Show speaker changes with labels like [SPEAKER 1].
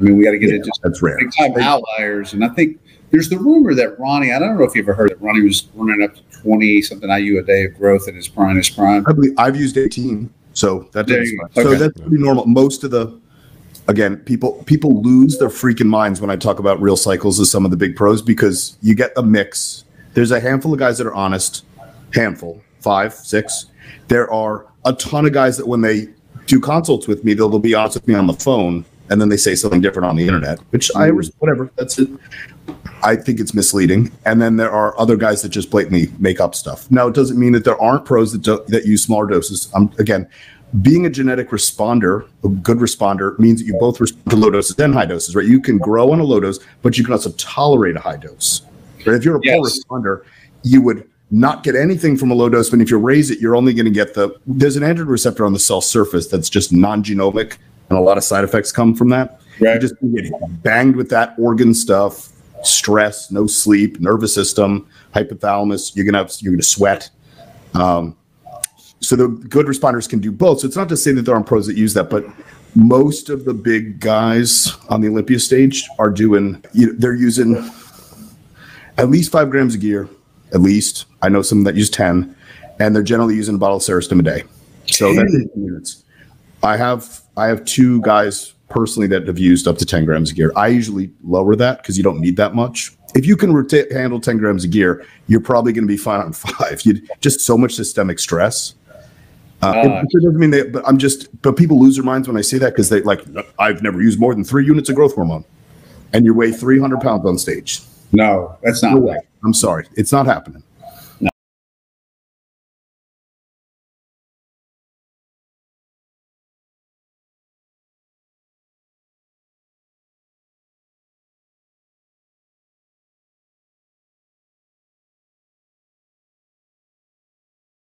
[SPEAKER 1] mean, we got to get into
[SPEAKER 2] that's rare.
[SPEAKER 1] big time outliers. And I think there's the rumor that Ronnie, I don't know if you've ever heard that Ronnie was running up to 20 something IU a day of growth in his prime.
[SPEAKER 2] I believe I've used 18, so that's pretty normal. Most of the, again, people lose their freaking minds when I talk about real cycles of some of the big pros, because you get a mix. There's a handful of guys that are honest, handful, 5, 6. There are a ton of guys that when they do consults with me, they'll be honest with me on the phone, and then they say something different on the internet, which whatever, that's it. I think it's misleading. And then there are other guys that just blatantly make up stuff. Now, it doesn't mean that there aren't pros that use smaller doses. Again, being a genetic responder, a good responder, means that you both respond to low doses and high doses, right? You can grow on a low dose, but you can also tolerate a high dose. Right? If you're a poor responder, you would not get anything from a low dose, but if you raise it, you're only going to get there's an androgen receptor on the cell surface that's just non-genomic, and a lot of side effects come from that. Right. You just get banged with that organ stuff, stress, no sleep, nervous system, hypothalamus. You're gonna sweat. So the good responders can do both. So it's not to say that there aren't pros that use that, but most of the big guys on the Olympia stage are they're using at least 5 grams of gear, at least. I know some that use 10, and they're generally using a bottle of Serostim a day. So that's 18 units. I have 2 guys personally that have used up to 10 grams of gear. I usually lower that because you don't need that much. If you can handle 10 grams of gear, you're probably going to be fine on 5. Just so much systemic stress. It doesn't mean but people lose their minds when I say that, because they I've never used more than 3 units of growth hormone, and you weigh 300 pounds on stage.
[SPEAKER 1] No, that's not.
[SPEAKER 2] No way. I'm sorry. It's not happening.